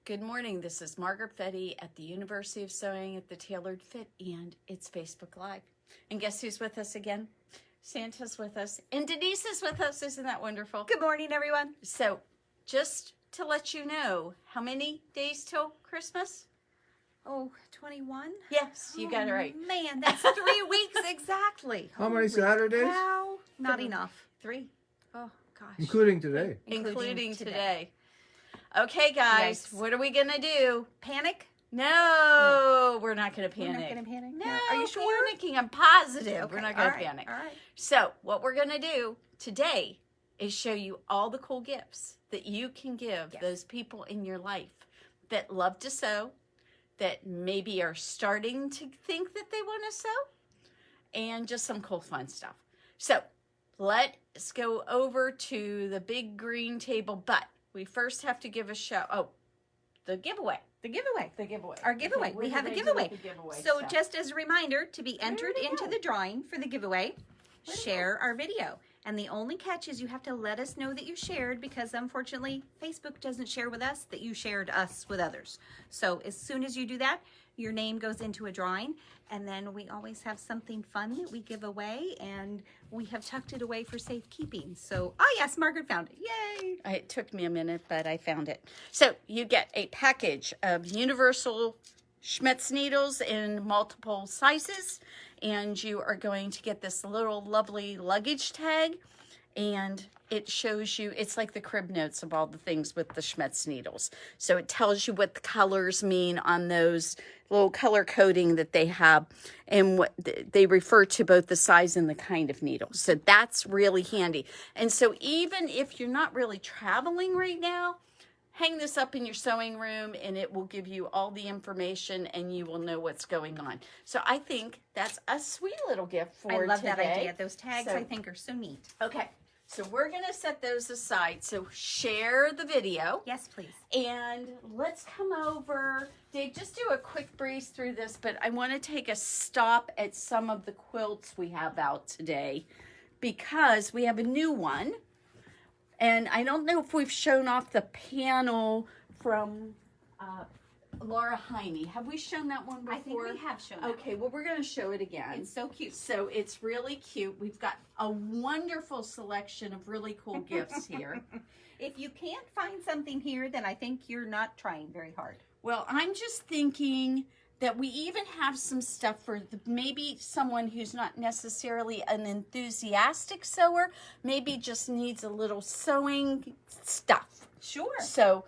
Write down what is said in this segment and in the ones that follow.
Good morning. This is Margaret at the University of Sewing at the Tailored Fit, and it's Facebook Live. And guess who's with us again? Santa's with us, and Denise is with us. Isn't that wonderful? Good morning, everyone. So, just to let you know, how many days till Christmas? Oh, 21? Yes, you got it right. Man, that's 3 weeks exactly. How many Saturdays? Wow, not enough. 3. Oh, gosh. Including today. Including today. Okay, guys, Yikes. what are we going to do? Panic? No, we're not going to panic. We're not going to panic? No, Are you sure? panicking. I'm positive. Okay, We're not going all to right, panic. All right. So what we're going to do today is show you all the cool gifts that you can give those people in your life that love to sew, that maybe are starting to think that they want to sew, and just some cool fun stuff. So let's go over to the big green table, but we first have to give a show. Oh, the giveaway. The giveaway. The giveaway. Our giveaway. Okay, we have a ready to giveaway. do the giveaway So stuff. just as a reminder, to be entered we into go? the drawing for the giveaway, share our video. And the only catch is you have to let us know that you shared, because unfortunately Facebook doesn't share with us that you shared us with others. So as soon as you do that, your name goes into a drawing, and then we always have something fun that we give away, and we have tucked it away for safekeeping. So, oh yes, Margaret found it. Yay! It took me a minute, but I found it. So you get a package of universal Schmetz needles in multiple sizes, and you are going to get this little lovely luggage tag, and it shows you, it's like the crib notes of all the things with the Schmetz needles. So it tells you what the colors mean on those little color coding that they have, and what they refer to both the size and the kind of needle. So that's really handy. And so even if you're not really traveling right now, hang this up in your sewing room and it will give you all the information and you will know what's going on. So I think that's a sweet little gift for today. I love that idea. Those tags, So- I think, are so neat. Okay, so we're going to set those aside. So share the video. Yes, please. And let's come over. Dave, just do a quick breeze through this, but I want to take a stop at some of the quilts we have out today because we have a new one. And I don't know if we've shown off the panel from Laura Heine. Have we shown that one before? I think we have shown that. Okay, well, we're going to show it again. It's so cute. So it's really cute. We've got a wonderful selection of really cool gifts here. If you can't find something here, then I think you're not trying very hard. Well, I'm just thinking that we even have some stuff for maybe someone who's not necessarily an enthusiastic sewer, maybe just needs a little sewing stuff. Sure. So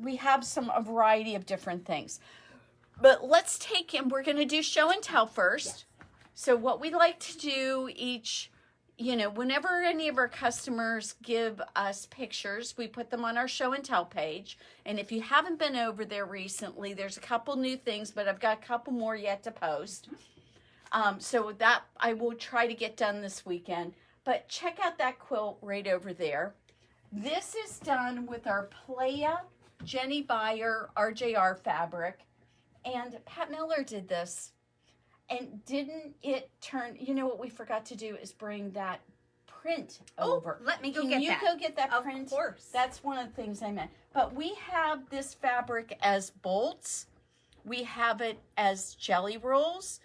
we have a variety of different things. But let's take, and we're going to do show and tell first. Yes. So what we like to do whenever any of our customers give us pictures, we put them on our show and tell page. And if you haven't been over there recently, there's a couple new things, but I've got a couple more yet to post. So that I will try to get done this weekend. But check out that quilt right over there. This is done with our Playa Jenny Beyer RJR fabric. And Pat Miller did this. And didn't it turn, what we forgot to do is bring that print over. Let me go Can get you that. go get that Of print? course. That's one of the things I meant. But we have this fabric as bolts. We have it as jelly rolls.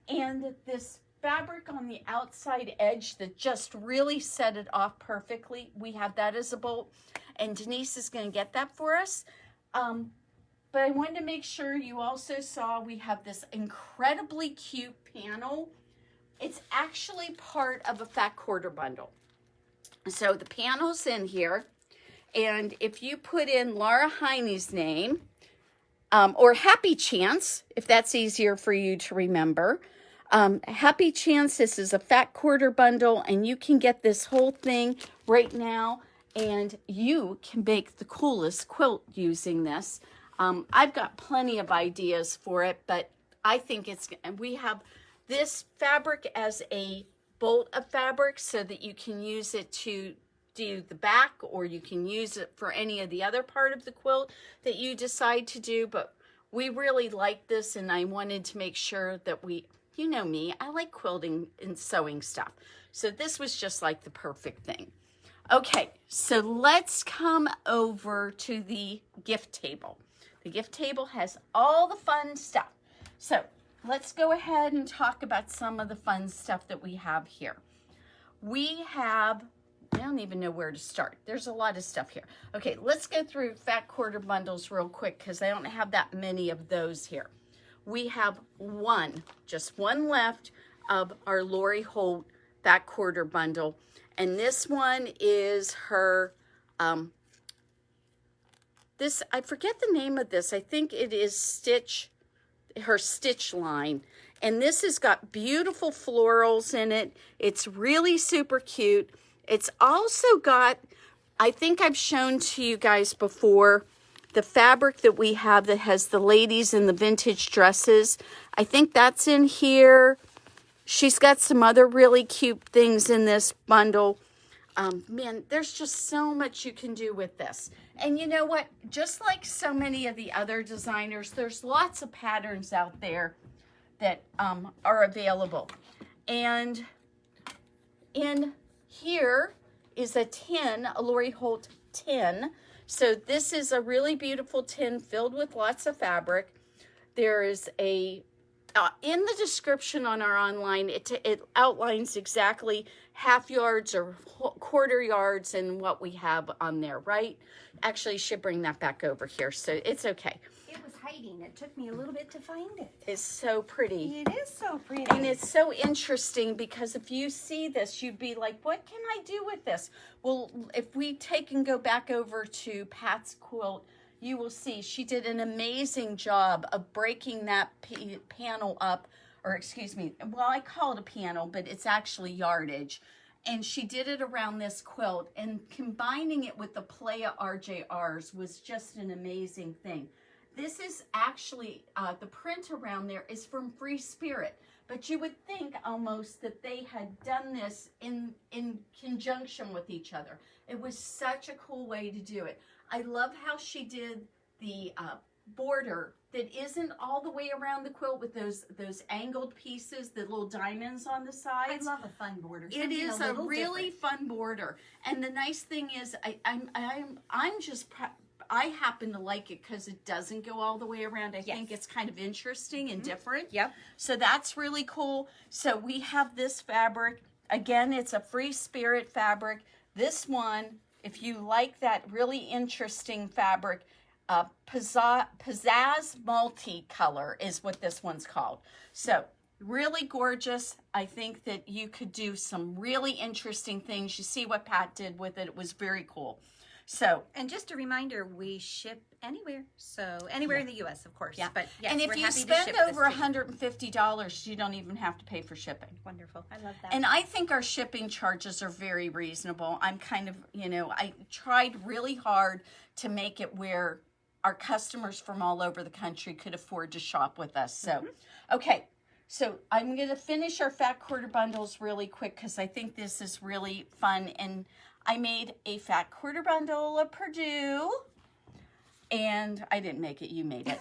And this fabric on the outside edge that just really set it off perfectly, we have that as a bolt. And Denise is going to get that for us. But I wanted to make sure you also saw we have this incredibly cute panel. It's actually part of a fat quarter bundle. So the panel's in here. And if you put in Laura Heine's name, or Happy Chance, if that's easier for you to remember. Happy Chance, this is a fat quarter bundle, and you can get this whole thing right now. And you can make the coolest quilt using this. I've got plenty of ideas for it, but I think we have this fabric as a bolt of fabric so that you can use it to do the back, or you can use it for any of the other part of the quilt that you decide to do. But we really like this, and I wanted to make sure that you know me, I like quilting and sewing stuff. So this was just like the perfect thing. Okay, so let's come over to the gift table. The gift table has all the fun stuff. So let's go ahead and talk about some of the fun stuff that we have here. We have, I don't even know where to start. There's a lot of stuff here. Okay, let's go through fat quarter bundles real quick because I don't have that many of those here. We have just one left of our Lori Holt fat quarter bundle. And this one is her, I forget the name of this. I think it is her stitch line. And this has got beautiful florals in it. It's really super cute. It's also got, I think I've shown to you guys before, the fabric that we have that has the ladies in the vintage dresses. I think that's in here. She's got some other really cute things in this bundle. Man, there's just so much you can do with this. And you know what? Just like so many of the other designers, there's lots of patterns out there that are available. And in here is a tin, a Lori Holt tin. So this is a really beautiful tin filled with lots of fabric. There is a in the description on our online, it outlines exactly half yards or quarter yards and what we have on there, right? Actually, should bring that back over here, so it's okay. It was hiding. It took me a little bit to find it. It's so pretty. It is so pretty. And it's so interesting because if you see this, you'd be like, what can I do with this? Well, if we take and go back over to Pat's quilt, you will see she did an amazing job of breaking that panel up, or excuse me, well, I call it a panel, but it's actually yardage. And she did it around this quilt, and combining it with the Playa RJRs was just an amazing thing. This is actually, the print around there is from Free Spirit, but you would think almost that they had done this in conjunction with each other. It was such a cool way to do it. I love how she did the border that isn't all the way around the quilt with those angled pieces, the little diamonds on the sides. I love a fun border. It is a really fun border. And the nice thing is I happen to like it because it doesn't go all the way around. I think it's kind of interesting and different. Yep. So that's really cool. So we have this fabric. Again, it's a Free Spirit fabric. This one, if you like that really interesting fabric, Pizzazz Multicolor is what this one's called. So really gorgeous. I think that you could do some really interesting things. You see what Pat did with it. It was very cool. So, and just a reminder, we ship anywhere. So anywhere in the U.S., of course. Yeah. But yes, and if you spend over $150, you don't even have to pay for shipping. Wonderful. I love that. And I think our shipping charges are very reasonable. I'm kind of, I tried really hard to make it where our customers from all over the country could afford to shop with us. So, okay. So I'm going to finish our fat quarter bundles really quick because I think this is really fun. And I made a fat quarter bundle of Purdue. And I didn't make it, you made it.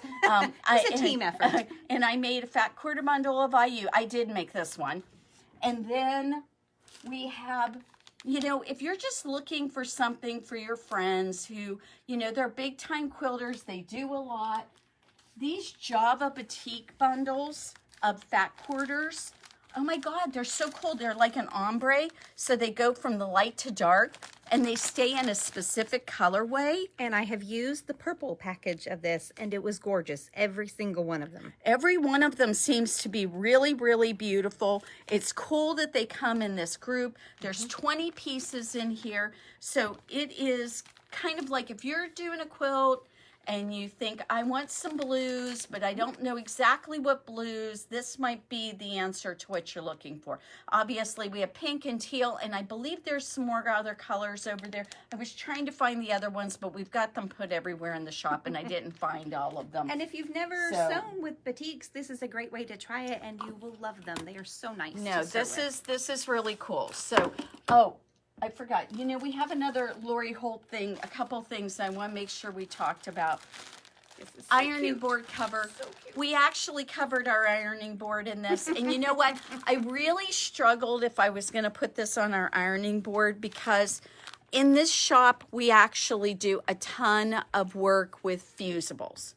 It's a team effort. And I made a fat quarter bundle of IU. I did make this one. And then we have, if you're just looking for something for your friends who, they're big time quilters, they do a lot. These Java Batik bundles of fat quarters, oh my God, they're so cool. They're like an ombre, so they go from the light to dark, and they stay in a specific colorway. And I have used the purple package of this, and it was gorgeous, every single one of them. Every one of them seems to be really, really beautiful. It's cool that they come in this group. There's 20 pieces in here, so it is kind of like if you're doing a quilt and you think, I want some blues, but I don't know exactly what blues, this might be the answer to what you're looking for. Obviously, we have pink and teal, and I believe there's some more other colors over there. I was trying to find the other ones, but we've got them put everywhere in the shop, and I didn't find all of them. And if you've never sewn with batiks, this is a great way to try it, and you will love them. They are so nice. No, this is really cool. So, I forgot. We have another Lori Holt thing, a couple things I want to make sure we talked about. This is so ironing cute. board cover. So cute. We actually covered our ironing board in this. And you know what? I really struggled if I was going to put this on our ironing board because in this shop, we actually do a ton of work with fusibles.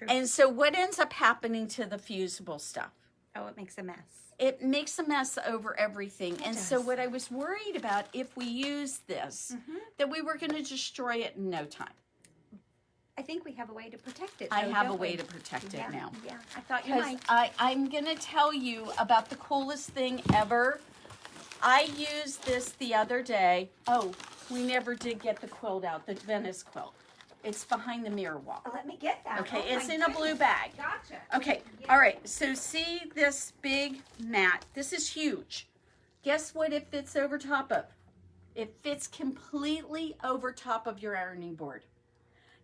true. And so what ends up happening to the fusible stuff? Oh, it makes a mess. It makes a mess over everything. It And does. so what I was worried about, if we use this, that we were going to destroy it in no time. I think we have a way to protect it. I though, have a don't way we? to protect Yeah, it now. Yeah, I thought you Because might. I'm going to tell you about the coolest thing ever. I used this the other day. Oh, we never did get the quilt out, the Venice quilt. It's behind the mirror wall. Let me get that. Okay, Oh, it's my in a blue goodness. bag. Gotcha. Okay, Yeah. all right. So see this big mat? This is huge. Guess what it fits over top of? It fits completely over top of your ironing board.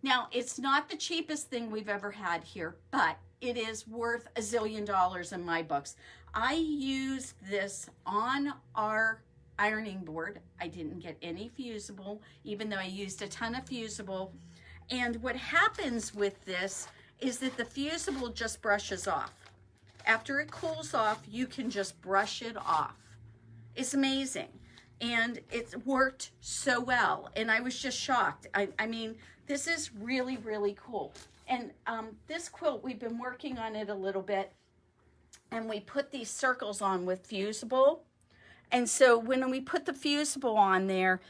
Now, it's not the cheapest thing we've ever had here, but it is worth $1 zillion in my books. I used this on our ironing board. I didn't get any fusible, even though I used a ton of fusible. And what happens with this is that the fusible just brushes off. After it cools off, you can just brush it off. It's amazing. And it's worked so well. And I was just shocked. I mean, this is really, really cool. And this quilt, we've been working on it a little bit. And we put these circles on with fusible. And so when we put the fusible on there,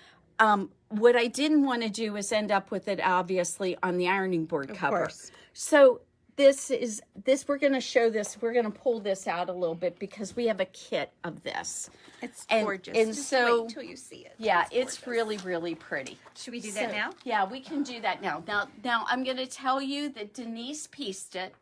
what I didn't want to do is end up with it, obviously, on the ironing board cover. course. So we're going to show this. We're going to pull this out a little bit because we have a kit of this. It's And- gorgeous. and Just so- wait until you see it. Yeah, it's gorgeous. really, really pretty. Should we do that now? Yeah, we can do that now. Now I'm going to tell you that Denise pieced it.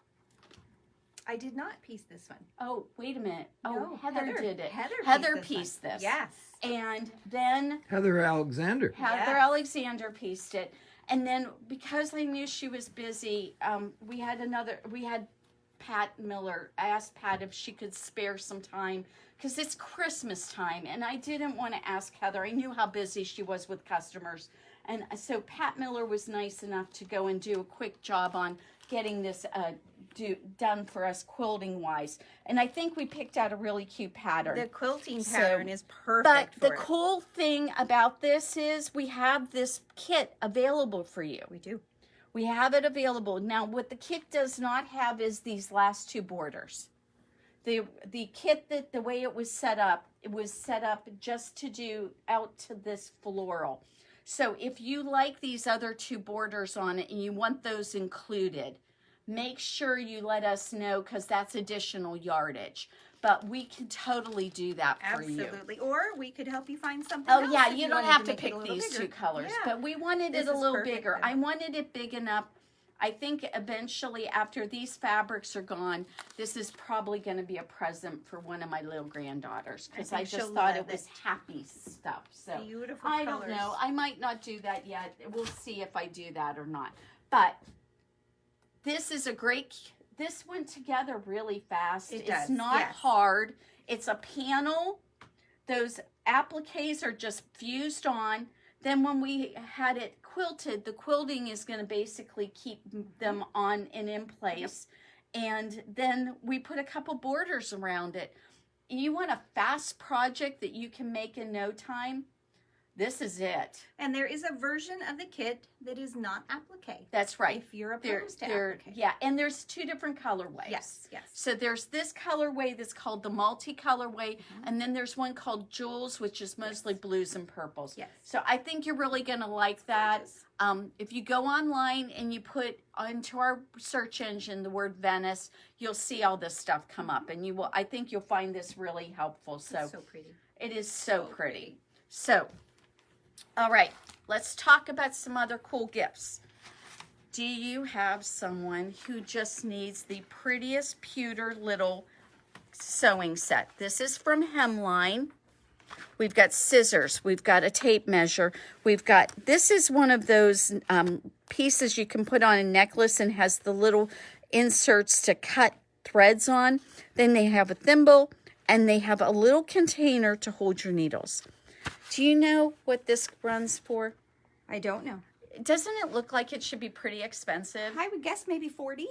I did not piece this one. Oh, wait a minute. Oh, No, Heather did it. Heather pieced this. Yes. And then Heather Alexander. Heather Yes. Alexander pieced it. And then because I knew she was busy, we had Pat Miller. I asked Pat if she could spare some time because it's Christmas time. And I didn't want to ask Heather. I knew how busy she was with customers. And so Pat Miller was nice enough to go and do a quick job on getting this done for us quilting wise. And I think we picked out a really cute pattern. The quilting So- pattern is But perfect for the it. cool thing about this is we have this kit available for you. We do. We have it available. Now, what the kit does not have is these last two borders. The kit, that the way it was set up just to do out to this floral. So if you like these other two borders on it and you want those included, make sure you let us know because that's additional yardage. But we can totally do that for you. Absolutely. Or we could help you find something Oh else yeah, if you don't wanted have to make it a pick little these bigger. two colors, Yeah. but we wanted This it a is little perfect bigger. then. I wanted it big enough. I think eventually after these fabrics are gone, this is probably going to be a present for one of my little granddaughters because I think just she'll thought love it was it. happy stuff. So Beautiful I colors. don't know. I might not do that yet. We'll see if I do that or not. But this is a great. This went together really fast. It It's does, not yes. hard. It's a panel. Those appliques are just fused on. Then when we had it quilted, the quilting is going to basically keep them on and in place. And then we put a couple borders around it. You want a fast project that you can make in no time? This is it. And there is a version of the kit that is not applique. That's right. If you're opposed to applique. Yeah, and there's two different colorways. Yes, yes. So there's this colorway that's called the multi-colorway, and then there's one called Jewels, which is mostly blues and purples. Yes. So I think you're really going to like that. Gorgeous. If you go online and you put into our search engine the word Venice, you'll see all this stuff come up, and you will. I think you'll find this really helpful. So It's so pretty. it is so pretty. So, all right, let's talk about some other cool gifts. Do you have someone who just needs the prettiest pewter little sewing set? This is from Hemline. We've got scissors. We've got a tape measure. This is one of those pieces you can put on a necklace and has the little inserts to cut threads on. Then they have a thimble and they have a little container to hold your needles. Do you know what this runs for? I don't know. Doesn't it look like it should be pretty expensive? I would guess maybe 40.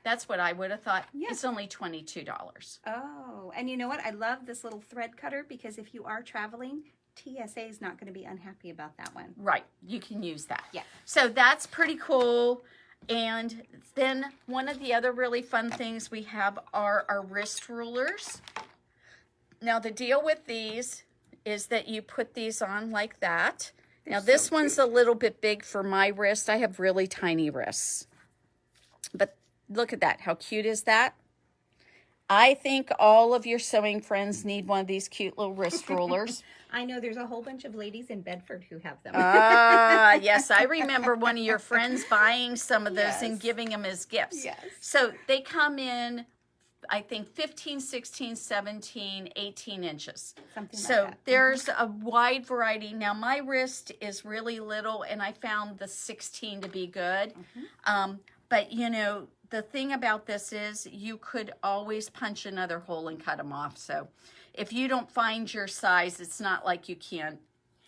That's what I would have thought. Yeah. It's only $22. Oh, and you know what? I love this little thread cutter because if you are traveling, TSA is not going to be unhappy about that one. Right. You can use that. Yeah. So that's pretty cool. And then one of the other really fun things we have are our wrist rulers. Now the deal with these is that you put these on like that. Now this one's a little bit big for my wrist. I have really tiny wrists. But look at that. How cute is that? I think all of your sewing friends need one of these cute little wrist rulers. I know there's a whole bunch of ladies in Bedford who have them. Ah, yes. I remember one of your friends buying some of those Yes. and giving them as gifts. Yes. So they come in, I think, 15, 16, 17, 18 inches. Something like So that. there's a wide variety. Now, my wrist is really little, and I found the 16 to be good. But, you know, the thing about this is you could always punch another hole and cut them off. So if you don't find your size, it's not like you can't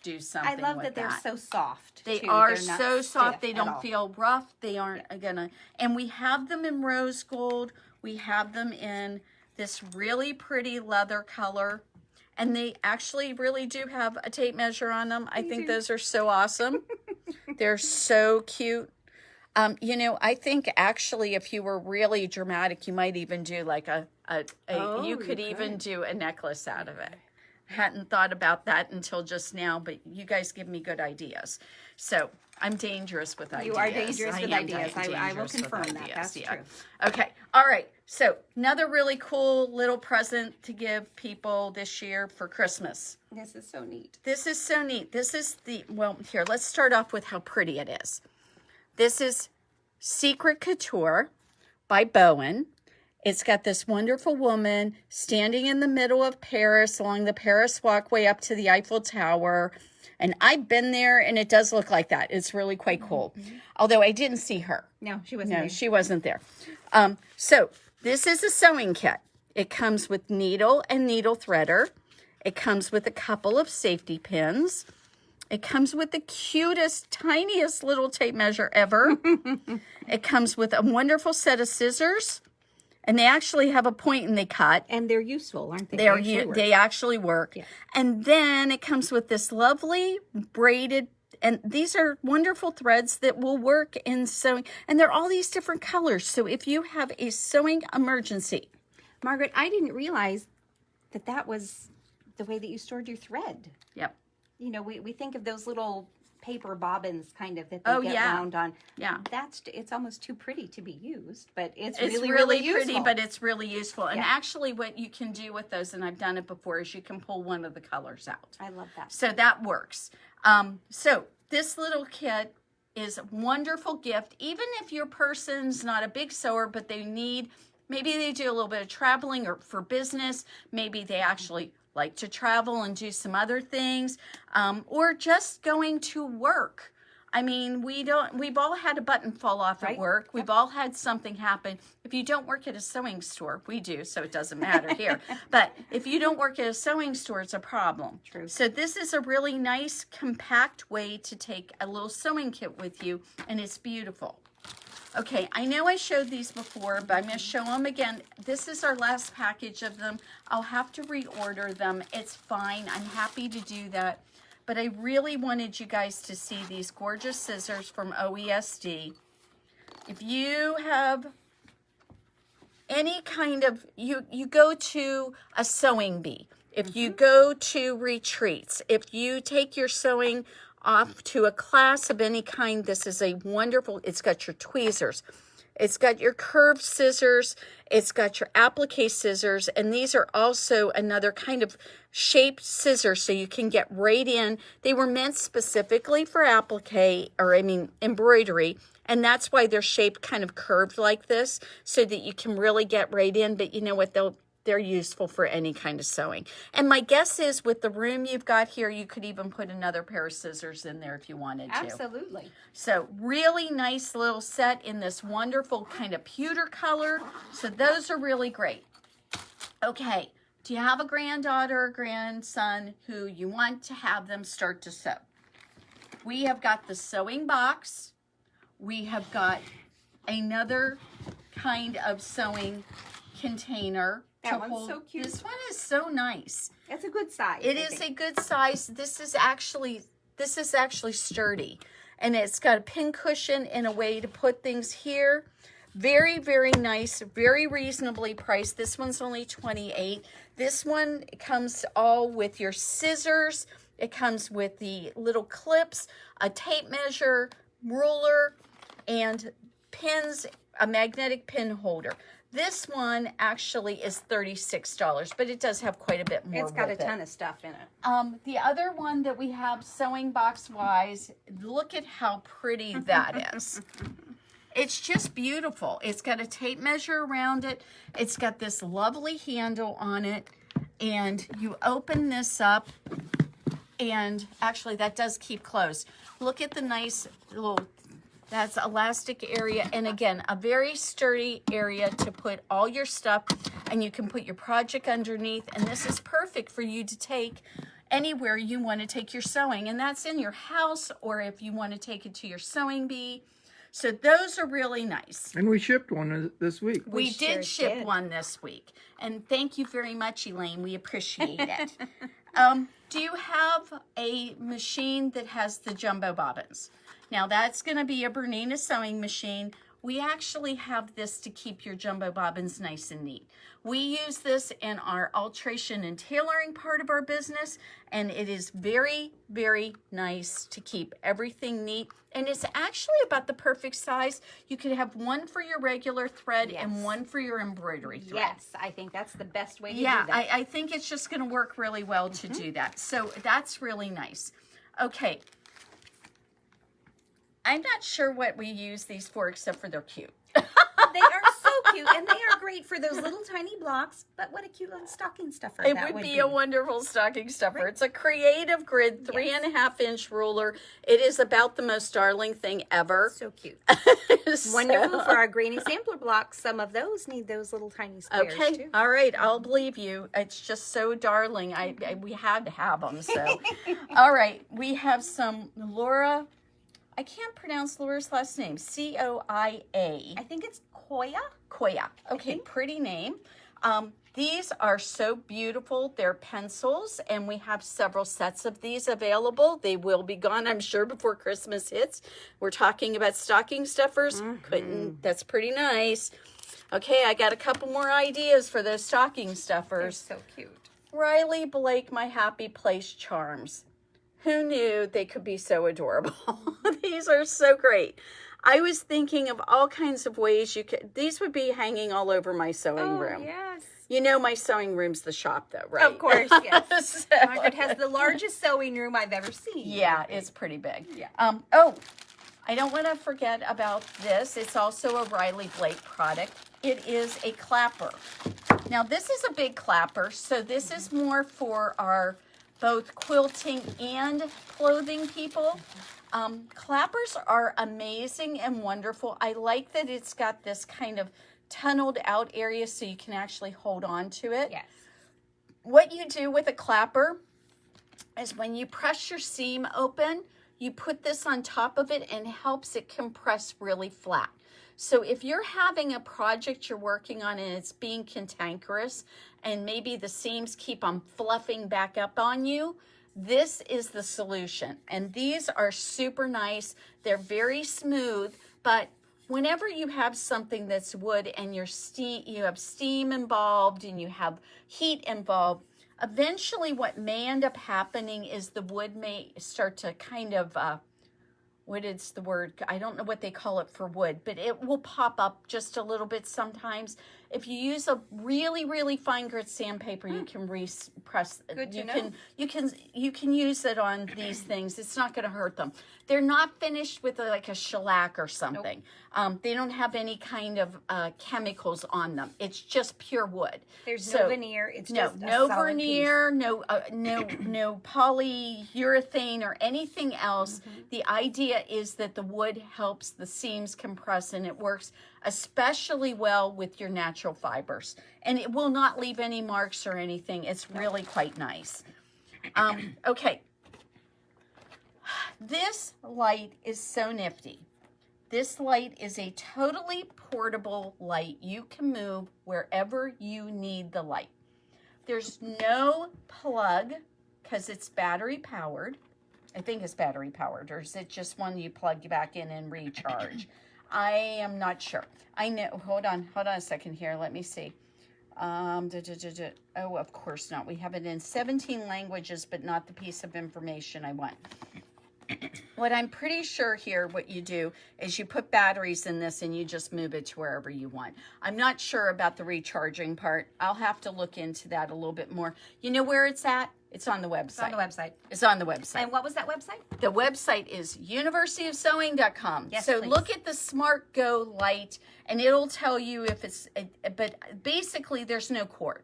do something I love with that they're so soft. They too. are They're not so soft. stiff They at don't all. feel rough. They aren't gonna. And we have them in rose gold. We have them in this really pretty leather color. And they actually really do have a tape measure on them. I think those are so awesome. They're so cute. You know, I think actually if you were really dramatic, you might even do like you could even do a necklace out of it. Hadn't thought about that until just now, but you guys give me good ideas. So I'm dangerous with ideas. You are dangerous with am ideas. I will dangerous with confirm that. ideas, That's yeah. true. Okay. All right. So another really cool little present to give people this year for Christmas. This is so neat. This is so neat. This is well, here, let's start off with how pretty it is. This is Secret Couture by Bowen. It's got this wonderful woman standing in the middle of Paris along the Paris walkway up to the Eiffel Tower. And I've been there, and it does look like that. It's really quite cool. Although I didn't see her. No, she wasn't No, there. she wasn't there. So this is a sewing kit. It comes with needle and needle threader. It comes with a couple of safety pins. It comes with the cutest, tiniest little tape measure ever. It comes with a wonderful set of scissors. And they actually have a point and they cut. And they're useful, aren't they? They actually work. Yeah. And then it comes with this lovely braided, and these are wonderful threads that will work in sewing. And they're all these different colors. So if you have a sewing emergency. Margaret, I didn't realize that that was the way that you stored your thread. Yep. You know, we think of those little paper bobbins kind of that they get yeah. wound on. Yeah. It's almost too pretty to be used, but it's It's really, really really pretty, useful. but it's really useful. And Yeah. actually what you can do with those, and I've done it before, is you can pull one of the colors out. I love that. So that works. So this little kit is a wonderful gift. Even if your person's not a big sewer, but maybe they do a little bit of traveling or for business. Maybe they actually like to travel and do some other things, or just going to work. I mean, we've all had a button fall off at Right. work. We've all had something happen. If you don't work at a sewing store, we do, so it doesn't matter here. But if you don't work at a sewing store, it's a problem. True. So this is a really nice, compact way to take a little sewing kit with you, and it's beautiful. Okay, I know I showed these before, but I'm going to show them again. This is our last package of them. I'll have to reorder them. It's fine. I'm happy to do that. But I really wanted you guys to see these gorgeous scissors from OESD. If you have any kind of, you go to a sewing bee, if you go to retreats, if you take your sewing off to a class of any kind, this is a wonderful, it's got your tweezers, it's got your curved scissors, it's got your applique scissors, and these are also another kind of shaped scissors so you can get right in. They were meant specifically for applique, embroidery, and that's why they're shaped kind of curved like this so that you can really get right in, but you know what, they're useful for any kind of sewing. And my guess is with the room you've got here, you could even put another pair of scissors in there if you wanted to. Absolutely. So really nice little set in this wonderful kind of pewter color. So those are really great. Okay, do you have a granddaughter or grandson who you want to have them start to sew? We have got the sewing box. We have got another kind of sewing container. That one's so cute. This one is so nice. It's a good size. It is a good size. This is actually sturdy. and it's got a pin cushion and a way to put things here. Very, very nice, very reasonably priced. This one's only $28. This one comes all with your scissors. It comes with the little clips, a tape measure, ruler, and pins, a magnetic pin holder. This one actually is $36, but it does have quite a bit more. It's got a ton of stuff in it. The other one that we have sewing box wise, look at how pretty that is. It's just beautiful. It's got a tape measure around it. It's got this lovely handle on it, and you open this up, and actually that does keep closed. Look at the nice little, that's elastic area, and again, a very sturdy area to put all your stuff, and you can put your project underneath, and this is perfect for you to take anywhere you want to take your sewing, and that's in your house, or if you want to take it to your sewing bee. So those are really nice. And we shipped one this week. We did ship one this week, and thank you very much, Elaine. We appreciate it. Do you have a machine that has the jumbo bobbins? Now that's going to be a Bernina sewing machine. We actually have this to keep your jumbo bobbins nice and neat. We use this in our alteration and tailoring part of our business, and it is very, very nice to keep everything neat. And it's actually about the perfect size. You could have one for your regular thread and one for your embroidery thread. Yes, I think that's the best way to do that. Yeah, I think it's just going to work really well to do that. So that's really nice. Okay. I'm not sure what we use these for, except for they're cute. They are so cute, and they are great for those little tiny blocks, but what a cute little stocking stuffer It that would be a wonderful stocking stuffer. It's a creative grid, 3.5-inch ruler. It is about the most darling thing ever. So cute. So- Wonderful for our granny sampler blocks. Some of those need those little tiny squares, Okay, too. all right, I'll believe you. It's just so darling. We had to have them, so. All right, we have some Laura. I can't pronounce Laura's last name. Coia. I think it's Koya. Koya. Okay, pretty name. These are so beautiful. They're pencils, and we have several sets of these available. They will be gone, I'm sure, before Christmas hits. We're talking about stocking stuffers. That's pretty nice. Okay, I got a couple more ideas for those stocking stuffers. They're so cute. Riley Blake, My Happy Place Charms. Who knew they could be so adorable? These are so great. I was thinking of all kinds of ways you could, these would be hanging all over my sewing room. Yes. You know my sewing room's the shop though, right? Of course, yes. So- Margaret has the largest sewing room I've ever seen. Yeah, it's pretty big. Yeah. Oh, I don't want to forget about this. It's also a Riley Blake product. It is a clapper. Now this is a big clapper, so this is more for our both quilting and clothing people. Clappers are amazing and wonderful. I like that it's got this kind of tunneled out area so you can actually hold on to it. Yes. What you do with a clapper is when you press your seam open, you put this on top of it and it helps it compress really flat. So if you're having a project you're working on and it's being cantankerous and maybe the seams keep on fluffing back up on you, this is the solution. And these are super nice. They're very smooth, but whenever you have something that's wood and you have steam involved and you have heat involved, eventually what may end up happening is the wood may start to kind of, what is the word? I don't know what they call it for wood, but it will pop up just a little bit sometimes. If you use a really, really fine grit sandpaper, you can press. Good to know. You can use it on these things. It's not going to hurt them. They're not finished with like a shellac or something. Nope. They don't have any kind of chemicals on them. It's just pure wood. There's no veneer. It's just no a solid veneer, piece. no polyurethane or anything else. The idea is that the wood helps the seams compress, and it works especially well with your natural fibers. And it will not leave any marks or anything. It's really quite nice. Okay. This light is so nifty. This light is a totally portable light. You can move wherever you need the light. There's no plug because it's battery powered. I think it's battery powered, or is it just one you plug back in and recharge? I am not sure. I know, hold on a second here. Let me see. Oh, of course not. We have it in 17 languages, but not the piece of information I want. What I'm pretty sure here, what you do is you put batteries in this and you just move it to wherever you want. I'm not sure about the recharging part. I'll have to look into that a little bit more. You know where it's at? It's on the website. It's on the website. It's on the website. And what was that website? The website is universityofsewing.com. Yes, so please. look at the Smart Go light and it'll tell you if it's, but basically there's no cord.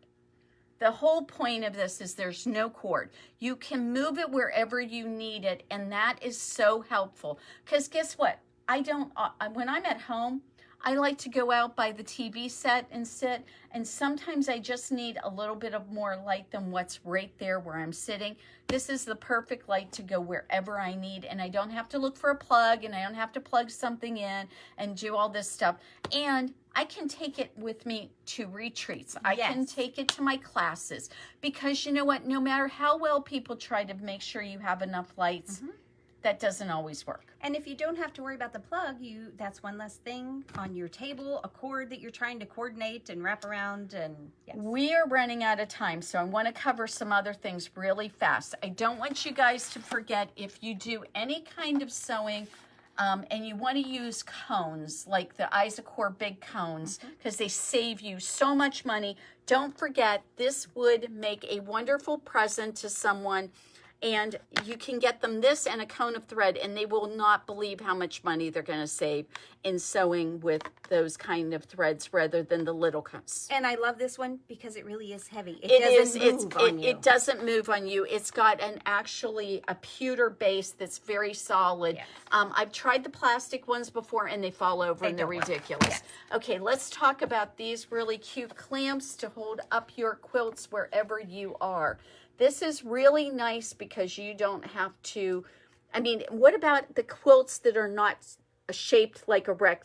The whole point of this is there's no cord. You can move it wherever you need it, and that is so helpful. Because guess what? When I'm at home, I like to go out by the TV set and sit, and sometimes I just need a little bit of more light than what's right there where I'm sitting. This is the perfect light to go wherever I need, and I don't have to look for a plug, and I don't have to plug something in and do all this stuff. And I can take it with me to retreats. I can take it to my classes, because you know what? No matter how well people try to make sure you have enough lights, that doesn't always work. And if you don't have to worry about the plug, that's one less thing on your table, a cord that you're trying to coordinate and wrap around. And yes. We are running out of time, so I want to cover some other things really fast. I don't want you guys to forget, if you do any kind of sewing and you want to use cones, like the Isocor big cones, because they save you so much money, don't forget, this would make a wonderful present to someone. And you can get them this and a cone of thread, and they will not believe how much money they're going to save in sewing with those kind of threads rather than the little cones. And I love this one because it really is heavy. It doesn't move on you. It's got actually a pewter base that's very solid. Yes. I've tried the plastic ones before, and they fall over and they're ridiculous. Yes. Okay, let's talk about these really cute clamps to hold up your quilts wherever you are. This is really nice because you don't have to, what about the quilts that are not shaped like a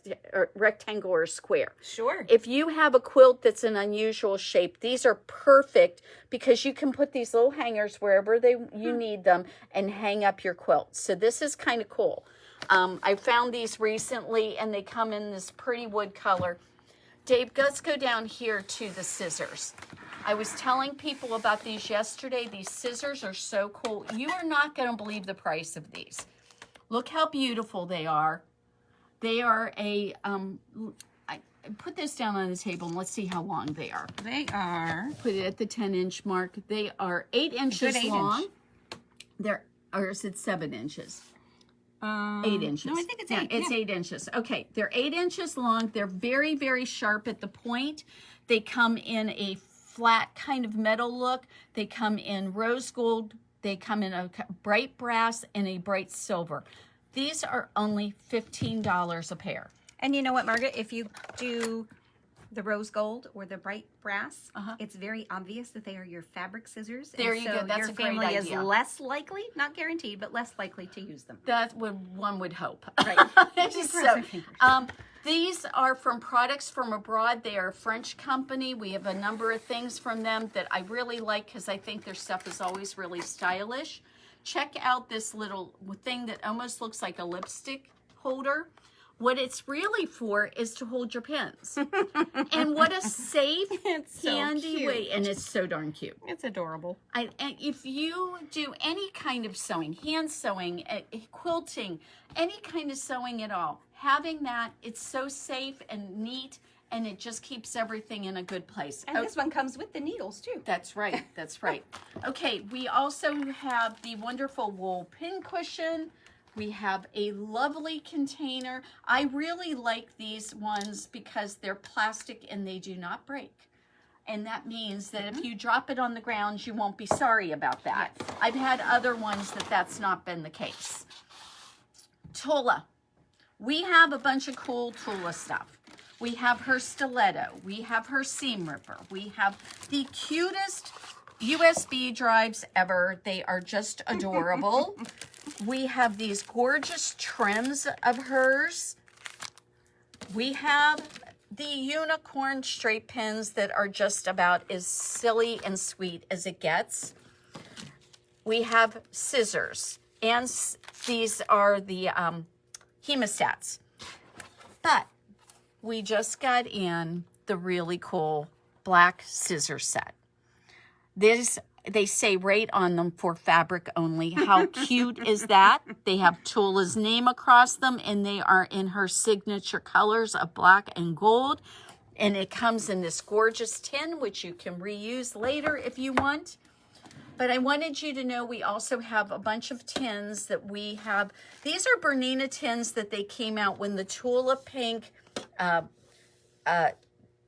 rectangle or a square? Sure. If you have a quilt that's an unusual shape, these are perfect because you can put these little hangers wherever you need them and hang up your quilt. So this is kind of cool. I found these recently and they come in this pretty wood color. Dave, let's go down here to the scissors. I was telling people about these yesterday. These scissors are so cool. You are not going to believe the price of these. Look how beautiful they are. They are I put this down on the table and let's see how long they are. They are. Put it at the 10-inch mark. They are 8 inches long. Or is it 7 inches? 8 inches. No, I think it's 8. Yeah, it's 8 inches. Okay, they're 8 inches long. They're very, very sharp at the point. They come in a flat kind of metal look. They come in rose gold. They come in a bright brass and a bright silver. These are only $15 a pair. And you know what, Margaret? If you do the rose gold or the bright brass, it's very obvious that they are your fabric scissors. There you go. That's your a great family idea. is less likely, not guaranteed, but less likely to use them. That's what one would hope. Right. These are from Products from Abroad. They are a French company. We have a number of things from them that I really like because I think their stuff is always really stylish. Check out this little thing that almost looks like a lipstick holder. What it's really for is to hold your pins. And what a safe, handy way. And it's so darn cute. It's adorable. And if you do any kind of sewing, hand sewing, quilting, any kind of sewing at all, having that, it's so safe and neat, and it just keeps everything in a good place. And this one comes with the needles, too. That's right. That's right. Okay, we also have the wonderful wool pin cushion. We have a lovely container. I really like these ones because they're plastic and they do not break. And that means that if you drop it on the ground, you won't be sorry about that. Yes. I've had other ones that's not been the case. Tula. We have a bunch of cool Tula stuff. We have her stiletto. We have her seam ripper. We have the cutest USB drives ever. They are just adorable. We have these gorgeous trims of hers. We have the unicorn straight pins that are just about as silly and sweet as it gets. We have scissors. And these are the hemostats. But we just got in the really cool black scissor set. This, they say right on them for fabric only. How cute is that? They have Tula's name across them, and they are in her signature colors of black and gold. And it comes in this gorgeous tin, which you can reuse later if you want. But I wanted you to know we also have a bunch of tins that we have. These are Bernina tins that they came out when the Tula Pink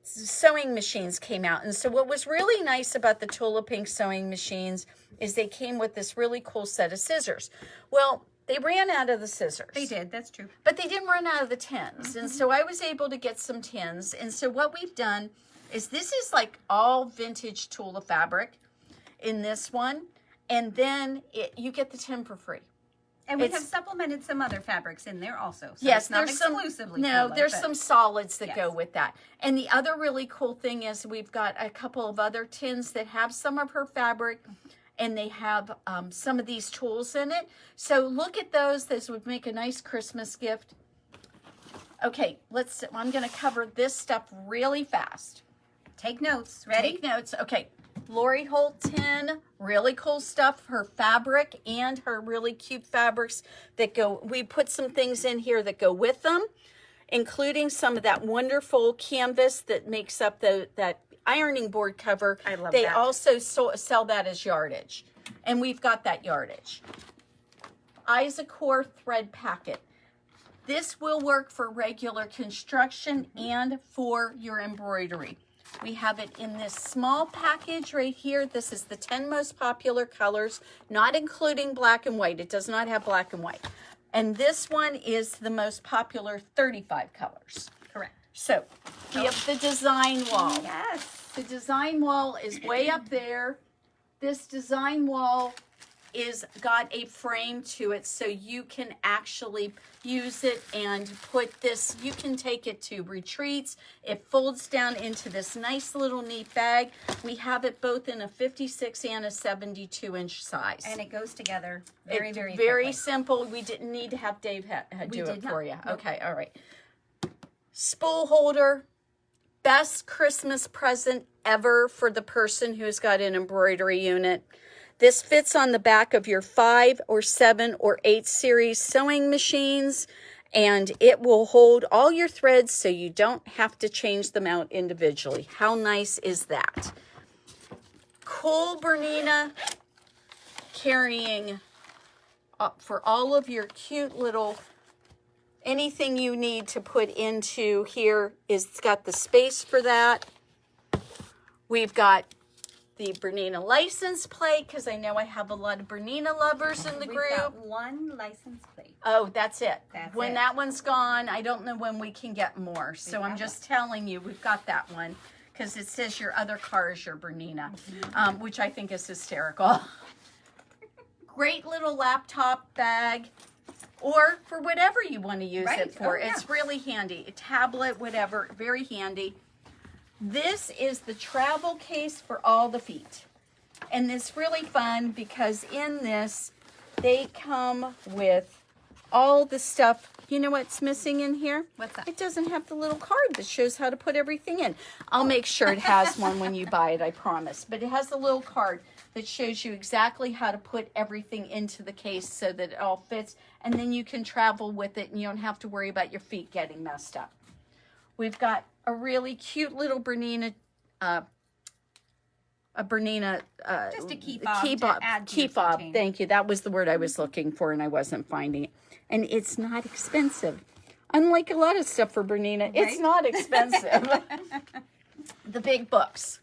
sewing machines came out. And so what was really nice about the Tula Pink sewing machines is they came with this really cool set of scissors. Well, they ran out of the scissors. They did, that's true. But they didn't run out of the tins. And so I was able to get some tins. And so what we've done is this is like all vintage Tula fabric in this one. And then you get the tin for free. And we have supplemented some other fabrics in there also. So yes, it's not there's exclusively some. No, Tula, there's but some solids that yes. go with that. And the other really cool thing is we've got a couple of other tins that have some of her fabric, and they have some of these tools in it. So look at those. This would make a nice Christmas gift. Okay, I'm going to cover this stuff really fast. Take notes. Ready? Take notes. Okay. Lori Holt tin, really cool stuff. Her fabric and her really cute fabrics that go, we put some things in here that go with them, including some of that wonderful canvas that makes up that ironing board cover. I love they that. They also sell that as yardage. And we've got that yardage. Isacor thread packet. This will work for regular construction and for your embroidery. We have it in this small package right here. This is the 10 most popular colors, not including black and white. It does not have black and white. And this one is the most popular 35 colors. Correct. So we have the design wall. Yes. The design wall is way up there. This design wall is got a frame to it, so you can actually use it and put this, you can take it to retreats. It folds down into this nice little neat bag. We have it both in a 56 and a 72-inch size. And it goes together very, very quickly. Simple. We didn't need to have Dave do it for you. Nope. Okay, all right. Spool holder. Best Christmas present ever for the person who's got an embroidery unit. This fits on the back of your 5 or 7 or 8 series sewing machines, and it will hold all your threads so you don't have to change them out individually. How nice is that? Cool Bernina carrying for all of your cute little, anything you need to put into here is, it's got the space for that. We've got the Bernina license plate, because I know I have a lot of Bernina lovers in the group. We've got one license plate. Oh, that's it. When that one's gone, I don't know when we can get more. So I'm just telling you, we've got that one, because it says your other car is your Bernina, which I think is hysterical. Great little laptop bag, or for whatever you want to use it for. It's really handy. A tablet, whatever, very handy. This is the travel case for all the feet. And it's really fun because in this, they come with all the stuff. You know what's missing in here? What's that? It doesn't have the little card that shows how to put everything in. I'll make sure it has one when you buy it, I promise. But it has a little card that shows you exactly how to put everything into the case so that it all fits. And then you can travel with it and you don't have to worry about your feet getting messed up. We've got a really cute little Bernina, just a key fob to add to key your fob. keychain. Thank you. That was the word I was looking for, and I wasn't finding it. And it's not expensive. Unlike a lot of stuff for Bernina, it's not expensive. The big books.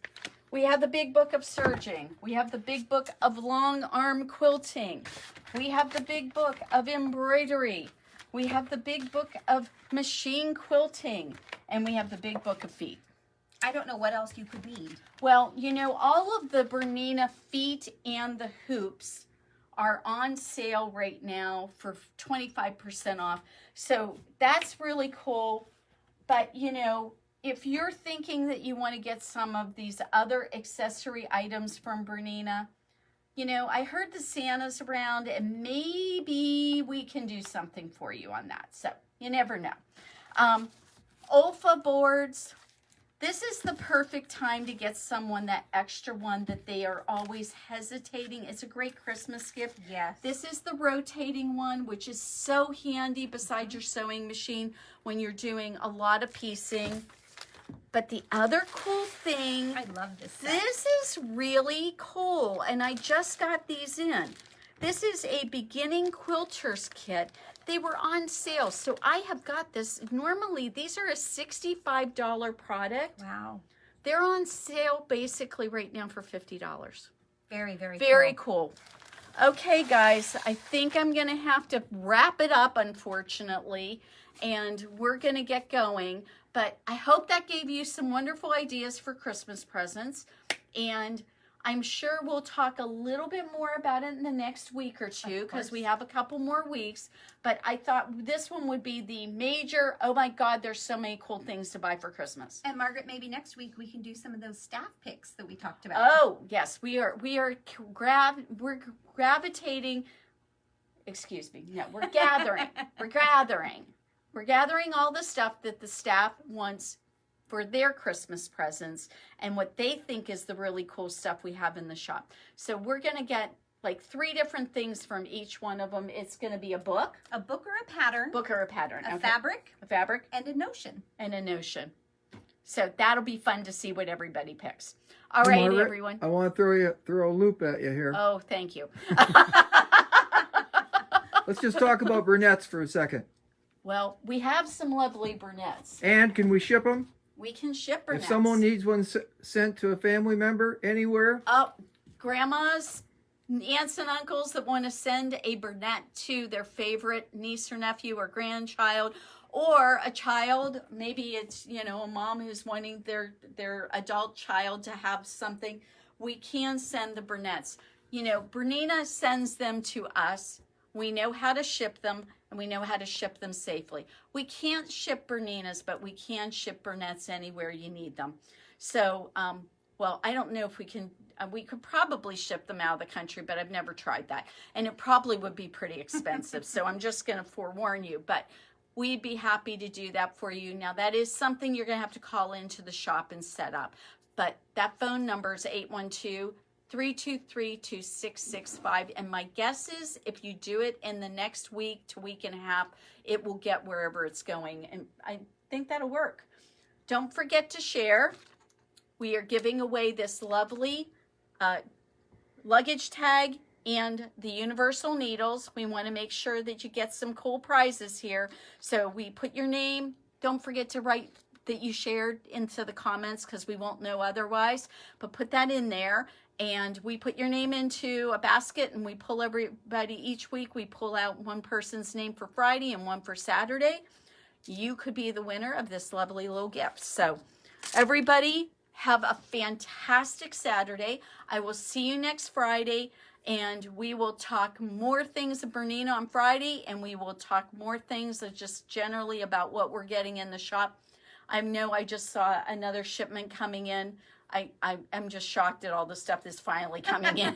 We have the big book of serging. We have the big book of long arm quilting. We have the big book of embroidery. We have the big book of machine quilting, and we have the big book of feet. I don't know what else you could need. Well, you know, all of the Bernina feet and the hoops are on sale right now for 25% off. So that's really cool. But, you know, if you're thinking that you want to get some of these other accessory items from Bernina, you know, I heard the Santa's around and maybe we can do something for you on that. So you never know. Olfa boards. This is the perfect time to get someone that extra one that they are always hesitating. It's a great Christmas gift. Yes. This is the rotating one, which is so handy beside your sewing machine when you're doing a lot of piecing. But the other cool thing, I love this set. this is really cool, and I just got these in. This is a beginning quilters kit. They were on sale, so I have got this. Normally, these are a $65 product. Wow. They're on sale basically right now for $50. Very, very Very cool. Okay, guys, I think I'm going to have to wrap it up, unfortunately, and we're going to get going. But I hope that gave you some wonderful ideas for Christmas presents, and I'm sure we'll talk a little bit more about it in the next week or two because we have a couple more weeks. But I thought this one would be the major, oh my God, there's so many cool things to buy for Christmas. And Margaret, maybe next week we can do some of those staff picks that we talked about. Oh, yes, we're gravitating, excuse me, no, we're gathering, we're gathering all the stuff that the staff wants for their Christmas presents and what they think is the really cool stuff we have in the shop. So we're going to get like 3 different things from each one of them. It's going to be a book. A book or a pattern. Book or a pattern. A Okay. fabric. A fabric. And a notion. And a notion. So that'll be fun to see what everybody picks. All right, Margaret, everyone. I want to throw a loop at you here. Oh, thank you. Let's just talk about brunettes for a second. Well, we have some lovely brunettes. And can we ship them? We can ship brunettes. If someone needs one sent to a family member anywhere? Oh, grandmas, aunts and uncles that want to send a brunette to their favorite niece or nephew or grandchild, or a child, maybe it's, you know, a mom who's wanting their adult child to have something, we can send the brunettes. You know, Bernina sends them to us. We know how to ship them, and we know how to ship them safely. We can't ship Berninas, but we can ship brunettes anywhere you need them. So, well, I don't know if we can, we could probably ship them out of the country, but I've never tried that. And it probably would be pretty expensive. So I'm just going to forewarn you, but we'd be happy to do that for you. Now, that is something you're going to have to call into the shop and set up. But that phone number is 812-323-2665. And my guess is if you do it in the next week to week and a half, it will get wherever it's going. And I think that'll work. Don't forget to share. We are giving away this lovely luggage tag and the universal needles. We want to make sure that you get some cool prizes here. So we put your name. Don't forget to write that you shared into the comments because we won't know otherwise. But put that in there. And we put your name into a basket and we pull everybody each week. We pull out one person's name for Friday and one for Saturday. You could be the winner of this lovely little gift. So everybody have a fantastic Saturday. I will see you next Friday and we will talk more things of Bernina on Friday and we will talk more things of just generally about what we're getting in the shop. I know I just saw another shipment coming in. I'm just shocked at all the stuff that's finally coming in.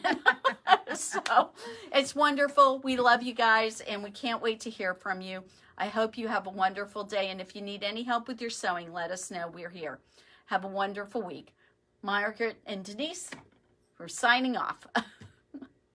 So it's wonderful. We love you guys and we can't wait to hear from you. I hope you have a wonderful day. And if you need any help with your sewing, let us know. We're here. Have a wonderful week. Margaret and Denise, we're signing off.